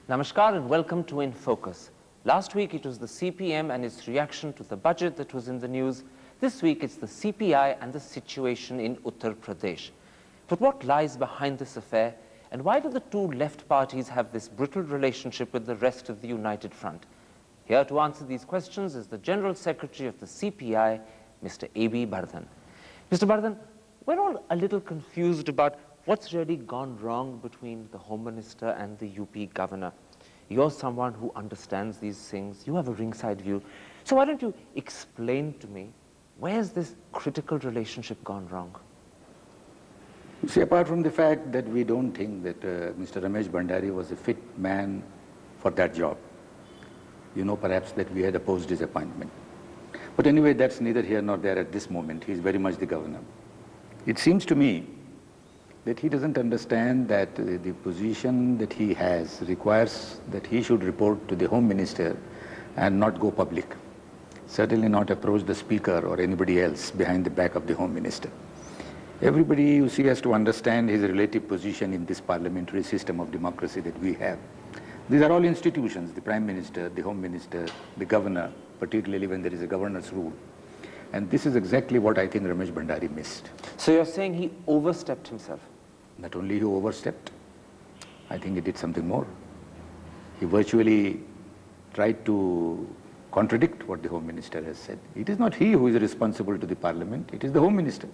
Namaskar and welcome to In Focus. Last week it was the CPM and its reaction to the budget that was in the news. This week it's the CPI and the situation in Uttar Pradesh. But what lies behind this affair, and why do the two left parties have this brittle relationship with the rest of the United Front? Here to answer these questions is the General Secretary of the CPI, Mr. A B Bardhan. Mr. Bardhan, we're all a little confused about what's really gone wrong between the Home Minister and the UP Governor. You're someone who understands these things. You have a ringside view. So why don't you explain to me, where's this critical relationship gone wrong? You see, apart from the fact that we don't think that Mr. Ramesh Bhandari was a fit man for that job, you know perhaps that we had opposed his appointment. But anyway, that's neither here nor there at this moment. He's very much the governor. It seems to me that he doesn't understand that the position that he has requires that he should report to the Home Minister and not go public. Certainly not approach the Speaker or anybody else behind the back of the Home Minister. Everybody, you see, has to understand his relative position in this parliamentary system of democracy that we have. These are all institutions, the Prime Minister, the Home Minister, the Governor, particularly when there is a governor's rule. And this is exactly what I think Ramesh Bhandari missed. So you're saying he overstepped himself? Not only he overstepped, I think he did something more. He virtually tried to contradict what the Home Minister has said. It is not he who is responsible to the Parliament, it is the Home Minister.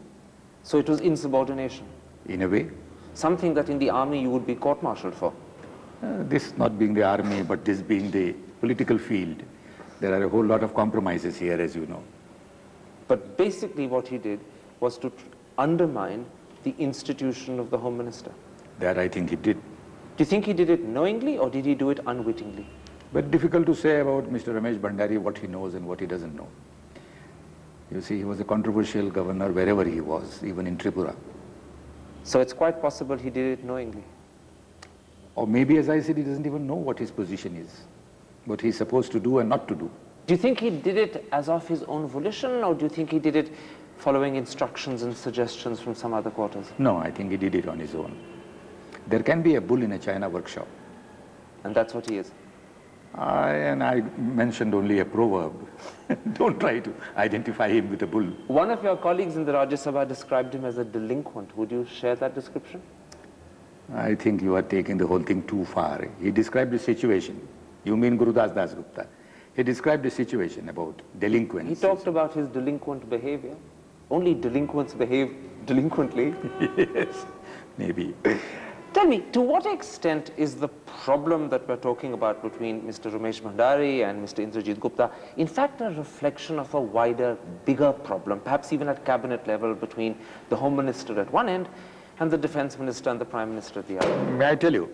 So it was insubordination? In a way. Something that in the army you would be court-martialed for? This not being the army, but this being the political field, there are a whole lot of compromises here, as you know. But basically what he did was to undermine the institution of the Home Minister. That I think he did. Do you think he did it knowingly or did he do it unwittingly? But difficult to say about Mr. Ramesh Bhandari what he knows and what he doesn't know. You see, he was a controversial governor wherever he was, even in Tripura. So it's quite possible he did it knowingly. Or maybe, as I said, he doesn't even know what his position is, what he's supposed to do and not to do. Do you think he did it as of his own volition, or do you think he did it following instructions and suggestions from some other quarters? No, I think he did it on his own. There can be a bull in a China workshop. And that's what he is? And I mentioned only a proverb. Don't try to identify him with a bull. One of your colleagues in the Rajya Sabha described him as a delinquent. Would you share that description? I think you are taking the whole thing too far. He described the situation. You mean Gurudas Das Gupta. He described the situation about delinquents. He talked about his delinquent behavior. Only delinquents behave delinquently. Yes, maybe. Tell me, to what extent is the problem that we're talking about between Mr. Ramesh Bhandari and Mr. Indrajit Gupta in fact a reflection of a wider, bigger problem, perhaps even at cabinet level, between the Home Minister at one end and the Defence Minister and the Prime Minister at the other? May I tell you,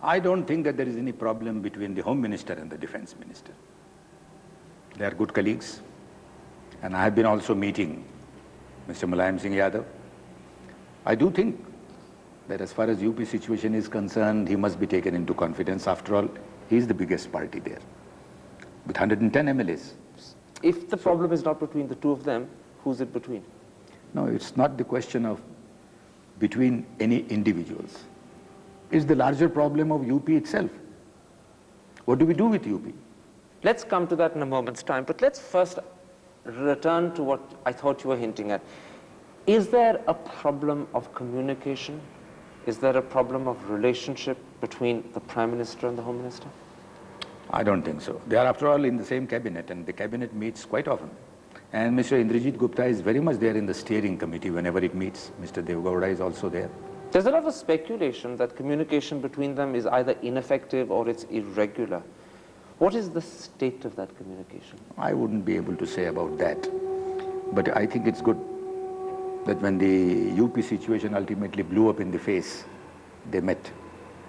I don't think that there is any problem between the Home Minister and the Defence Minister. They are good colleagues, and I have been also meeting Mr. Mulayam Singh Yadav. I do think that as far as UP situation is concerned, he must be taken into confidence. After all, he is the biggest party there, with 110 MLAs. If the problem is not between the two of them, who's it between? No, it's not the question of between any individuals. It's the larger problem of UP itself. What do we do with UP? Let's come to that in a moment's time, but let's first return to what I thought you were hinting at. Is there a problem of communication? Is there a problem of relationship between the Prime Minister and the Home Minister? I don't think so. They are, after all, in the same cabinet, and the cabinet meets quite often. And Mr. Indrajit Gupta is very much there in the steering committee whenever it meets. Mr. Devgowda is also there. There's a lot of speculation that communication between them is either ineffective or it's irregular. What is the state of that communication? I wouldn't be able to say about that. But I think it's good that when the UP situation ultimately blew up in the face, they met,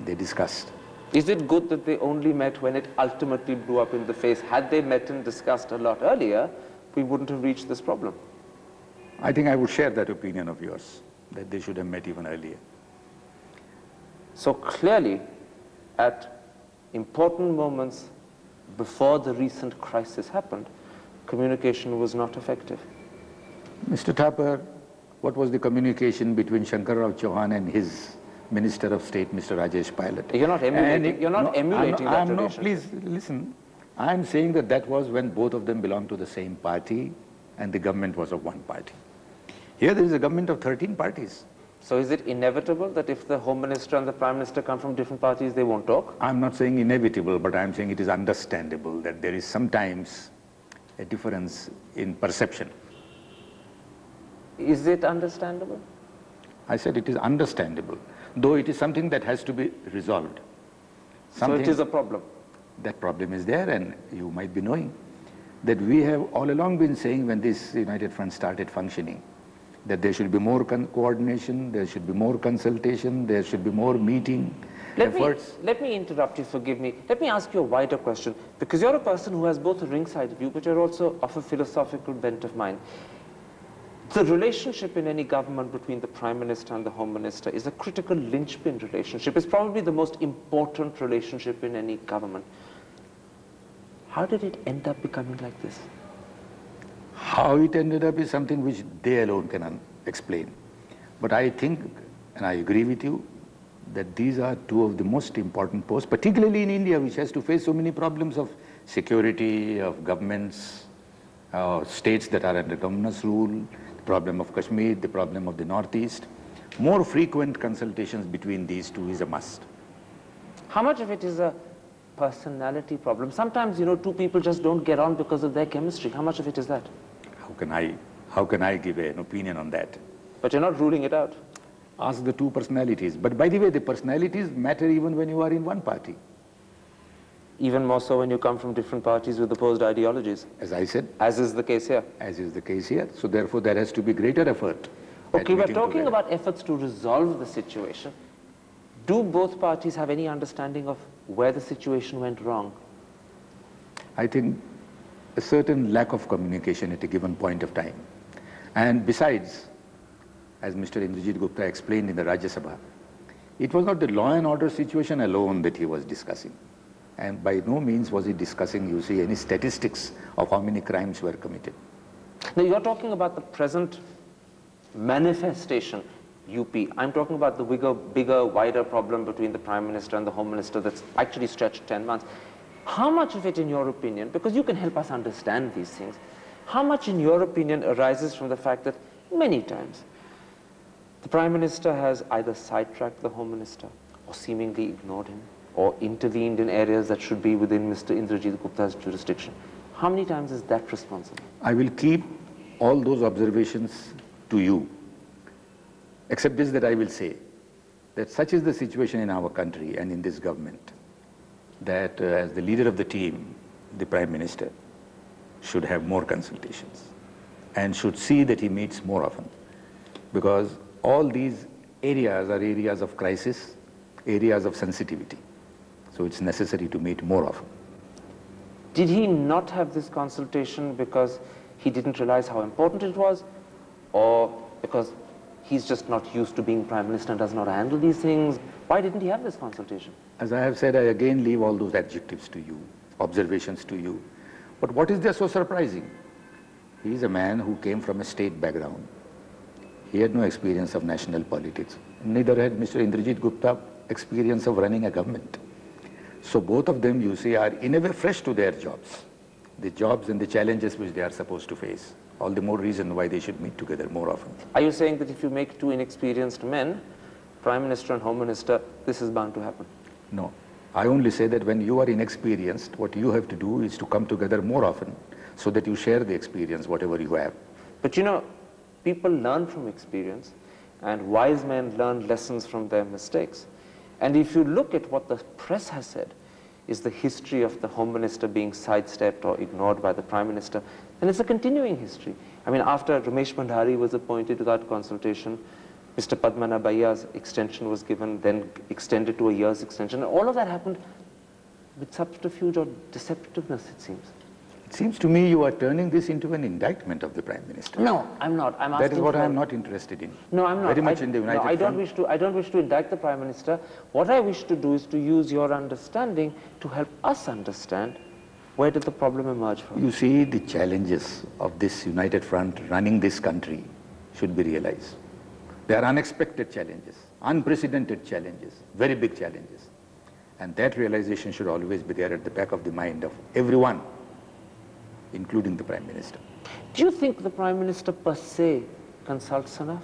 they discussed. Is it good that they only met when it ultimately blew up in the face? Had they met and discussed a lot earlier, we wouldn't have reached this problem. I think I would share that opinion of yours, that they should have met even earlier. So clearly, at important moments before the recent crisis happened, communication was not effective. Mr. Thapar, what was the communication between Shankar Rao Chauhan and his Minister of State, Mr. Rajesh Pilot. You're not emulating, you're not emulating that relationship. No, please listen. I'm saying that that was when both of them belonged to the same party and the government was of one party. Here there is a government of 13 parties. So is it inevitable that if the Home Minister and the Prime Minister come from different parties, they won't talk? I'm not saying inevitable, but I'm saying it is understandable that there is sometimes a difference in perception. Is it understandable? I said it is understandable, though it is something that has to be resolved. So it is a problem? That problem is there, and you might be knowing that we have all along been saying when this United Front started functioning, that there should be more coordination, there should be more consultation, there should be more meeting efforts. Let me interrupt you, forgive me. Let me ask you a wider question, because you're a person who has both a ringside view, but you're also of a philosophical bent of mind. The relationship in any government between the Prime Minister and the Home Minister is a critical linchpin relationship. It's probably the most important relationship in any government. How did it end up becoming like this? How it ended up is something which they alone can explain. But I think, and I agree with you, that these are two of the most important posts, particularly in India, which has to face so many problems of security, of governments, states that are under governance rule, the problem of Kashmir, the problem of the Northeast. More frequent consultations between these two is a must. How much of it is a personality problem? Sometimes, you know, two people just don't get on because of their chemistry. How much of it is that? How can I give an opinion on that? But you're not ruling it out. Ask the two personalities. But by the way, the personalities matter even when you are in one party. Even more so when you come from different parties with opposed ideologies. As I said. As is the case here. As is the case here. So therefore, there has to be greater effort. Okay, we're talking about efforts to resolve the situation. Do both parties have any understanding of where the situation went wrong? I think a certain lack of communication at a given point of time. And besides, as Mr. Indrajit Gupta explained in the Rajya Sabha, it was not the law and order situation alone that he was discussing. And by no means was he discussing, you see, any statistics of how many crimes were committed. Now, you're talking about the present manifestation, UP. I'm talking about the bigger, wider problem between the Prime Minister and the Home Minister that's actually stretched 10 months. How much of it, in your opinion, because you can help us understand these things, how much, in your opinion, arises from the fact that many times the Prime Minister has either sidetracked the Home Minister or seemingly ignored him or intervened in areas that should be within Mr. Indrajit Gupta's jurisdiction? How many times is that responsible? I will keep all those observations to you, except this, that I will say that such is the situation in our country and in this government, that as the leader of the team, the Prime Minister should have more consultations and should see that he meets more often, because all these areas are areas of crisis, areas of sensitivity. So it's necessary to meet more often. Did he not have this consultation because he didn't realize how important it was, or because he's just not used to being Prime Minister and does not handle these things? Why didn't he have this consultation? As I have said, I again leave all those adjectives to you, observations to you. But what is there so surprising? He is a man who came from a state background. He had no experience of national politics. Neither had Mr. Indrajit Gupta experience of running a government. So both of them, you see, are in a way fresh to their jobs, the jobs and the challenges which they are supposed to face. All the more reason why they should meet together more often. Are you saying that if you make two inexperienced men, Prime Minister and Home Minister, this is bound to happen? No. I only say that when you are inexperienced, what you have to do is to come together more often so that you share the experience, whatever you have. But you know, people learn from experience, and wise men learn lessons from their mistakes. And if you look at what the press has said is the history of the Home Minister being sidestepped or ignored by the Prime Minister, then it's a continuing history. I mean, after Ramesh Bhandari was appointed without consultation, Mr. Padmanabh Iyengar's extension was given, then extended to a year's extension. And all of that happened with subterfuge or deceptiveness, it seems. It seems to me you are turning this into an indictment of the Prime Minister. No, I'm not. I'm asking. That is what I am not interested in. No, I'm not. Very much in the United I don't wish to indict the Prime Minister. What I wish to do is to use your understanding to help us understand where did the problem emerge from. You see, the challenges of this United Front running this country should be realized. There are unexpected challenges, unprecedented challenges, very big challenges. And that realization should always be there at the back of the mind of everyone, including the Prime Minister. Do you think the Prime Minister per se consults enough?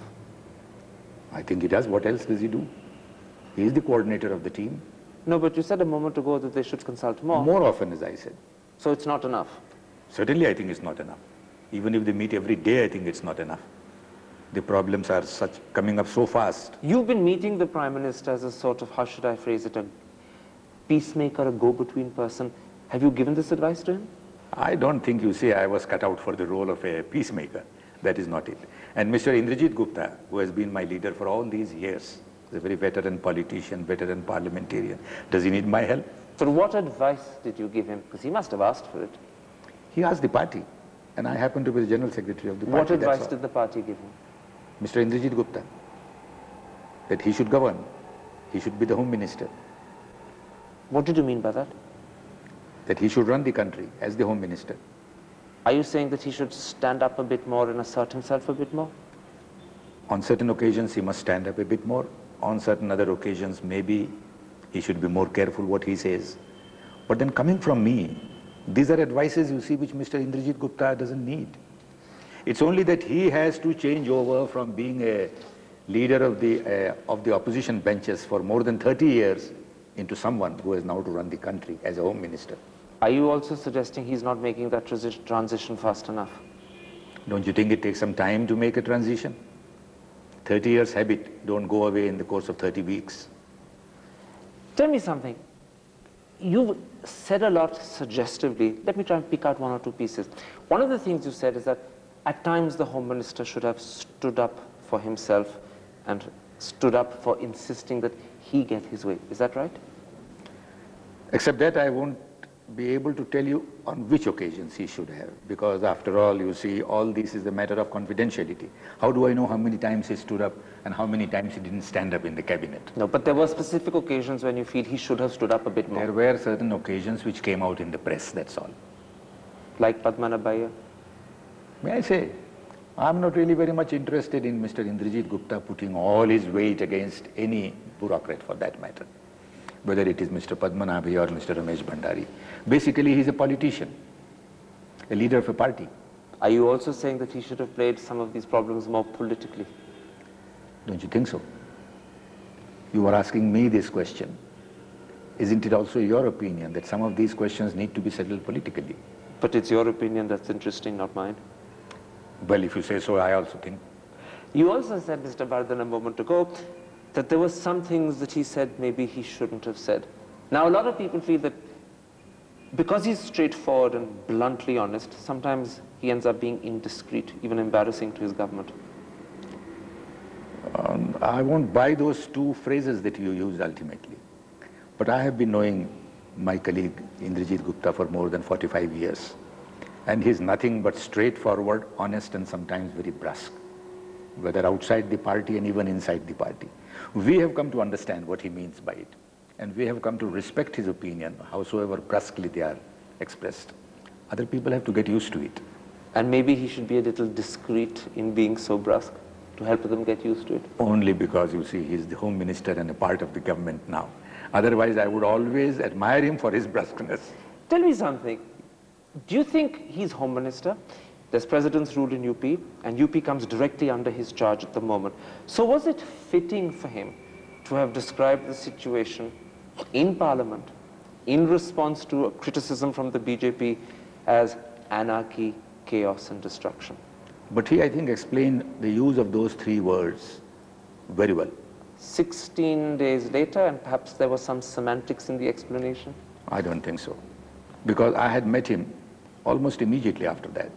I think he does. What else does he do? He is the coordinator of the team. No, but you said a moment ago that they should consult more. More often, as I said. So it's not enough? Certainly, I think it's not enough. Even if they meet every day, I think it's not enough. The problems are coming up so fast. You've been meeting the Prime Minister as a sort of, how should I phrase it, a peacemaker, a go-between person. Have you given this advice to him? I don't think you say I was cut out for the role of a peacemaker. That is not it. And Mr. Indrajit Gupta, who has been my leader for all these years, is a very veteran politician, veteran parliamentarian. Does he need my help? So what advice did you give him? Because he must have asked for it. He asked the party, and I happen to be the General Secretary of the party. What advice did the party give him? Mr. Indrajit Gupta, that he should govern. He should be the Home Minister. What did you mean by that? That he should run the country as the Home Minister. Are you saying that he should stand up a bit more and assert himself a bit more? On certain occasions, he must stand up a bit more. On certain other occasions, maybe he should be more careful what he says. But then coming from me, these are advices, you see, which Mr. Indrajit Gupta doesn't need. It's only that he has to change over from being a leader of the opposition benches for more than 30 years into someone who is now to run the country as a Home Minister. Are you also suggesting he's not making that transition fast enough? Don't you think it takes some time to make a transition? 30 years habit don't go away in the course of 30 weeks. Tell me something. You've said a lot suggestively. Let me try and pick out one or two pieces. One of the things you said is that at times the Home Minister should have stood up for himself and stood up for insisting that he get his way. Is that right? Except that I won't be able to tell you on which occasions he should have, because after all, you see, all this is a matter of confidentiality. How do I know how many times he stood up and how many times he didn't stand up in the cabinet? No, but there were specific occasions when you feel he should have stood up a bit more. There were certain occasions which came out in the press, that's all. Like Padmanabhaiya? May I say, I'm not really very much interested in Mr. Indrajit Gupta putting all his weight against any bureaucrat for that matter, whether it is Mr. Padmanabhaiya or Mr. Ramesh Bhandari. Basically, he's a politician, a leader of a party. Are you also saying that he should have played some of these problems more politically? Don't you think so? You were asking me this question. Isn't it also your opinion that some of these questions need to be settled politically? But it's your opinion that's interesting, not mine. Well, if you say so, I also think. You also said, Mr. Bardhan, a moment ago, that there were some things that he said maybe he shouldn't have said. Now, a lot of people feel that because he's straightforward and bluntly honest, sometimes he ends up being indiscreet, even embarrassing to his government. I won't buy those two phrases that you used ultimately. But I have been knowing my colleague Indrajit Gupta for more than 45 years. And he's nothing but straightforward, honest, and sometimes very brusque, whether outside the party and even inside the party. We have come to understand what he means by it. And we have come to respect his opinion, howsoever brusquely they are expressed. Other people have to get used to it. And maybe he should be a little discreet in being so brusque to help them get used to it. Only because, you see, he's the Home Minister and a part of the government now. Otherwise, I would always admire him for his brusqueness. Tell me something. Do you think he's Home Minister? There's President's rule in UP, and UP comes directly under his charge at the moment. So was it fitting for him to have described the situation in Parliament in response to a criticism from the BJP as anarchy, chaos, and destruction? But he, I think, explained the use of those three words very well. 16 days later, and perhaps there was some semantics in the explanation? I don't think so. Because I had met him almost immediately after that.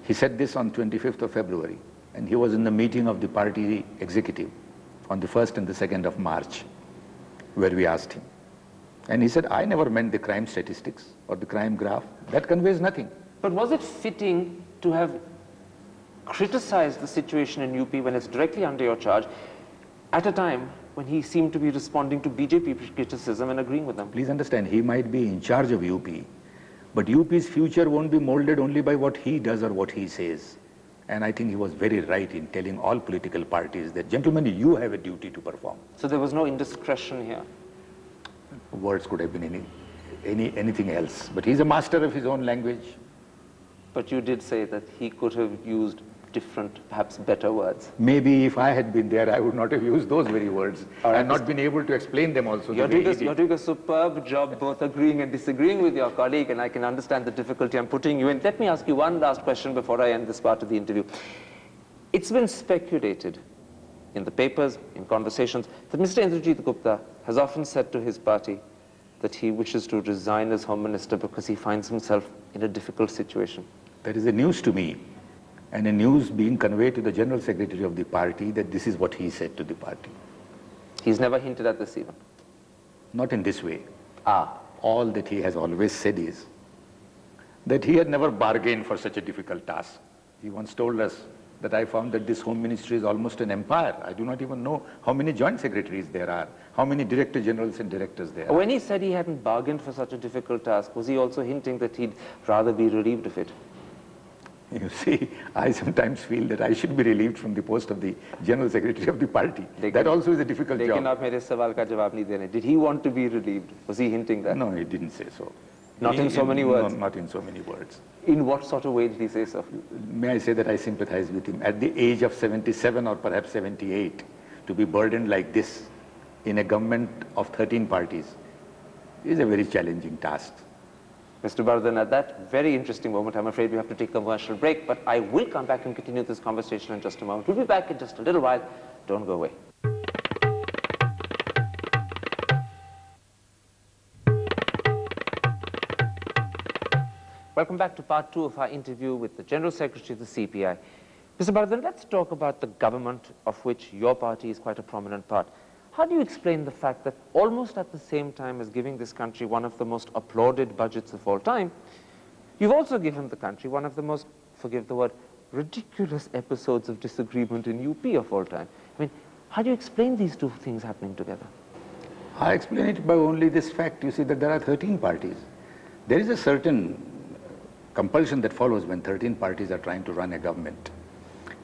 He said this on 25th of February, and he was in the meeting of the party executive on the 1st and the 2nd of March, where we asked him. And he said, I never meant the crime statistics or the crime graph. That conveys nothing. But was it fitting to have criticized the situation in UP when it's directly under your charge at a time when he seemed to be responding to BJP criticism and agreeing with them? Please understand, he might be in charge of UP, but UP's future won't be molded only by what he does or what he says. And I think he was very right in telling all political parties that, gentlemen, you have a duty to perform. So there was no indiscretion here? Words could have been anything else. But he's a master of his own language. But you did say that he could have used different, perhaps better words. Maybe if I had been there, I would not have used those very words and not been able to explain them also. You're doing a superb job both agreeing and disagreeing with your colleague, and I can understand the difficulty I'm putting you in. Let me ask you one last question before I end this part of the interview. It's been speculated in the papers, in conversations, that Mr. Indrajit Gupta has often said to his party that he wishes to resign as Home Minister because he finds himself in a difficult situation. That is a news to me, and a news being conveyed to the General Secretary of the party that this is what he said to the party. He's never hinted at this even? Not in this way. Ah. All that he has always said is that he had never bargained for such a difficult task. He once told us that I found that this Home Ministry is almost an empire. I do not even know how many joint secretaries there are, how many director generals and directors there are. When he said he hadn't bargained for such a difficult task, was he also hinting that he'd rather be relieved of it? You see, I sometimes feel that I should be relieved from the post of the General Secretary of the party. That also is a difficult job. Did he want to be relieved? Was he hinting that? No, he didn't say so. Not in so many words? No, not in so many words. In what sort of way did he say so? May I say that I sympathize with him. At the age of 77 or perhaps 78, to be burdened like this in a government of 13 parties is a very challenging task. Mr. Bardhan, at that very interesting moment, I'm afraid we have to take a commercial break, but I will come back and continue this conversation in just a moment. We'll be back in just a little while. Don't go away. Welcome back to part 2 of our interview with the General Secretary of the CPI. Mr. Bardhan, let's talk about the government of which your party is quite a prominent part. How do you explain the fact that almost at the same time as giving this country one of the most applauded budgets of all time, you've also given the country one of the most, forgive the word, ridiculous episodes of disagreement in UP of all time? I mean, how do you explain these two things happening together? I explain it by only this fact. You see that there are 13 parties. There is a certain compulsion that follows when 13 parties are trying to run a government.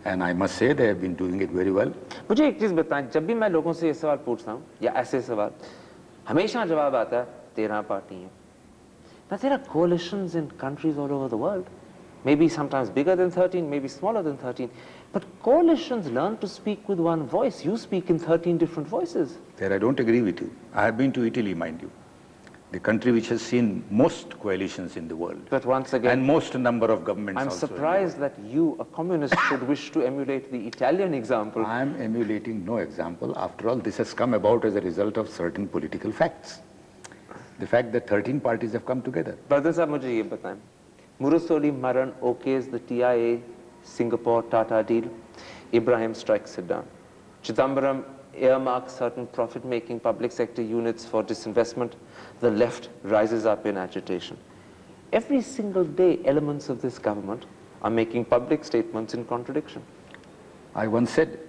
And I must say they have been doing it very well. मुझे एक चीज बताएं, जब भी मैं लोगों से ये सवाल पूछता हूँ या ऐसे सवाल, हमेशा जवाब आता है 13 पार्टी हैं. Now there are coalitions in countries all over the world, maybe sometimes bigger than 13, maybe smaller than 13, but coalitions learn to speak with one voice. You speak in 13 different voices. There I don't agree with you. I have been to Italy, mind you, the country which has seen most coalitions in the world. But once again, and most number of governments. I'm surprised that you, a communist, should wish to emulate the Italian example. I'm emulating no example. After all, this has come about as a result of certain political facts. The fact that 13 parties have come together. Bardhan sahab, mujhe ye bataएं. Murasoli Maran okays the TIA Singapore Tata deal. Ibrahim strikes it down. Chidambaram earmarks certain profit-making public sector units for disinvestment. The left rises up in agitation. Every single day, elements of this government are making public statements in contradiction. I once said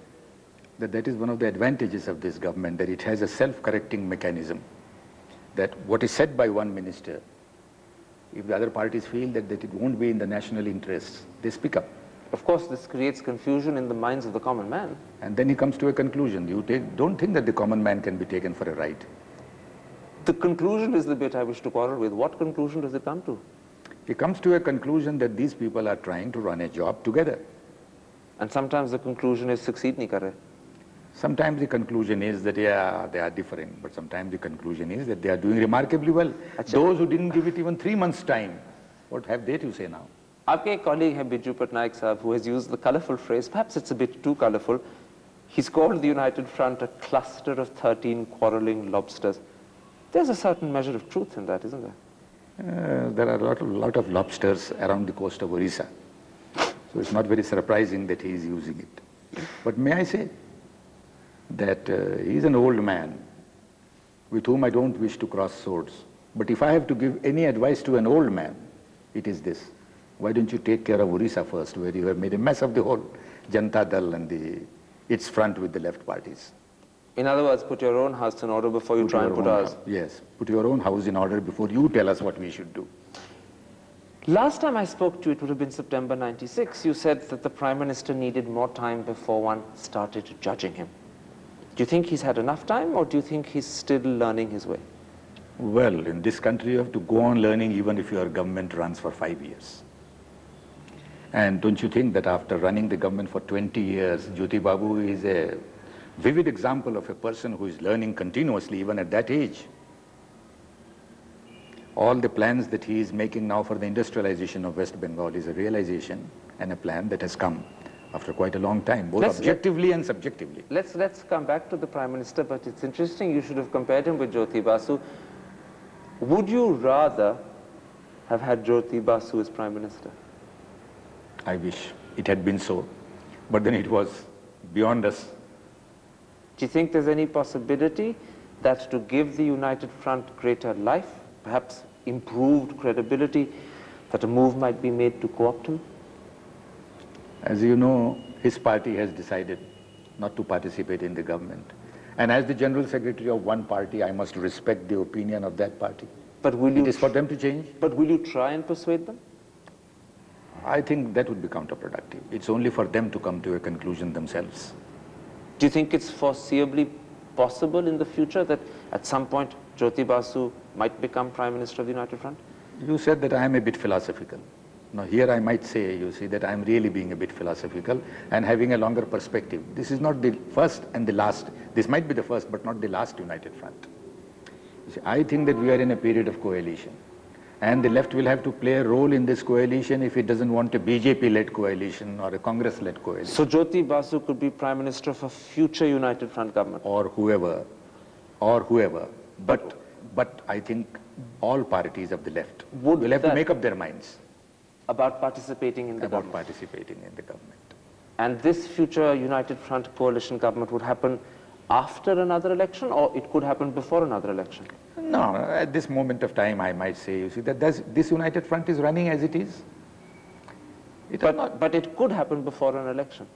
that that is one of the advantages of this government, that it has a self-correcting mechanism, that what is said by one minister, if the other parties feel that it won't be in the national interests, they speak up. Of course, this creates confusion in the minds of the common man. And then he comes to a conclusion. You don't think that the common man can be taken for a ride. The conclusion is the bit I wish to quarrel with. What conclusion does it come to? He comes to a conclusion that these people are trying to run a job together. And sometimes the conclusion is succeed nahi kar rahe. Sometimes the conclusion is that, yeah, they are different. But sometimes the conclusion is that they are doing remarkably well. Achha. Those who didn't give it even 3 months' time, what have they to say now? Aapke ek colleague hai Biju Patnaik sahab, who has used the colourful phrase, perhaps it's a bit too colourful. He's called the United Front a cluster of 13 quarrelling lobsters. There's a certain measure of truth in that, isn't there? There are a lot of lobsters around the coast of Orissa. So it's not very surprising that he is using it. But may I say that he is an old man with whom I don't wish to cross swords. But if I have to give any advice to an old man, it is this. Why don't you take care of Orissa first, where you have made a mess of the whole Janata Dal and its front with the left parties. In other words, put your own house in order before you try and put ours. Yes, put your own house in order before you tell us what we should do. Last time I spoke to you, it would have been September 96. You said that the Prime Minister needed more time before one started judging him. Do you think he's had enough time, or do you think he's still learning his way? Well, in this country, you have to go on learning even if your government runs for 5 years. And don't you think that after running the government for 20 years, Jyoti Babu is a vivid example of a person who is learning continuously even at that age? All the plans that he is making now for the industrialization of West Bengal is a realization and a plan that has come after quite a long time, both objectively and subjectively. Let's come back to the Prime Minister, but it's interesting you should have compared him with Jyoti Basu. Would you rather have had Jyoti Basu as Prime Minister? I wish it had been so, but then it was beyond us. Do you think there's any possibility that to give the United Front greater life, perhaps improved credibility, that a move might be made to co-opt him? As you know, his party has decided not to participate in the government. And as the General Secretary of one party, I must respect the opinion of that party. But will you it is for them to change. But will you try and persuade them? I think that would be counterproductive. It's only for them to come to a conclusion themselves. Do you think it's foreseeably possible in the future that at some point Jyoti Basu might become Prime Minister of the United Front? You said that I am a bit philosophical. Now here I might say, you see, that I am really being a bit philosophical and having a longer perspective. This is not the first and the last. This might be the first but not the last United Front. You see, I think that we are in a period of coalition. And the left will have to play a role in this coalition if it doesn't want a BJP-led coalition or a Congress-led coalition. So Jyoti Basu could be Prime Minister of a future United Front government? Or whoever. But I think all parties of the left will have to make up their minds. About participating in the government? About participating in the government. And this future United Front coalition government would happen after another election, or it could happen before another election? No, at this moment of time, I might say, you see, that this United Front is running as it is. But it could happen before an election.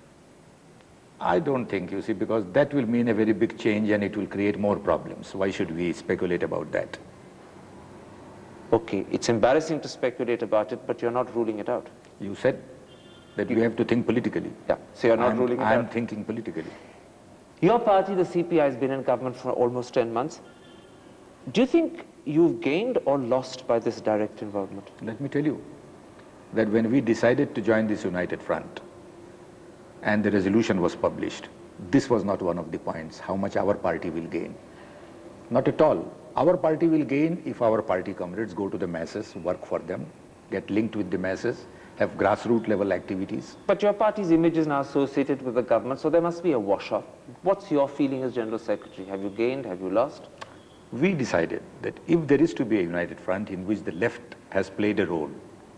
I don't think, you see, because that will mean a very big change and it will create more problems. Why should we speculate about that? Okay, it's embarrassing to speculate about it, but you're not ruling it out. You said that we have to think politically. Yeah, so you're not ruling it out. I'm thinking politically. Your party, the CPI, has been in government for almost 10 months. Do you think you've gained or lost by this direct involvement? Let me tell you that when we decided to join this United Front and the resolution was published, this was not one of the points, how much our party will gain. Not at all. Our party will gain if our party comrades go to the masses, work for them, get linked with the masses, have grassroots level activities. But your party's image is now associated with the government, so there must be a wash-off. What's your feeling as General Secretary? Have you gained? Have you lost? We decided that if there is to be a United Front in which the left has played a role,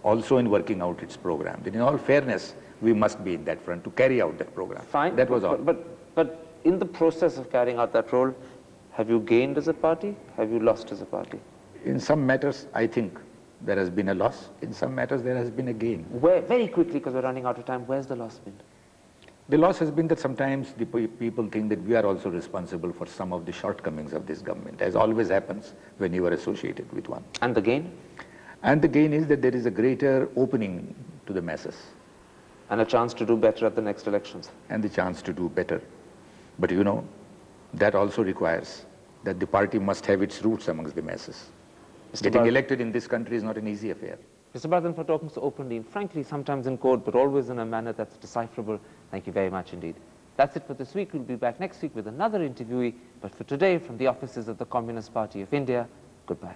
also in working out its program, then in all fairness, we must be in that front to carry out that program. Fine. That was all. But in the process of carrying out that role, have you gained as a party? Have you lost as a party? In some matters, I think there has been a loss. In some matters, there has been a gain. Where, very quickly, because we're running out of time, where's the loss been? The loss has been that sometimes the people think that we are also responsible for some of the shortcomings of this government, as always happens when you are associated with one. And the gain? And the gain is that there is a greater opening to the masses. And a chance to do better at the next elections. And the chance to do better. But you know, that also requires that the party must have its roots amongst the masses. Getting elected in this country is not an easy affair. Mr. Bardhan, for talking so openly and frankly, sometimes in code, but always in a manner that's decipherable, thank you very much indeed. That's it for this week. We'll be back next week with another interviewee. But for today, from the offices of the Communist Party of India, goodbye.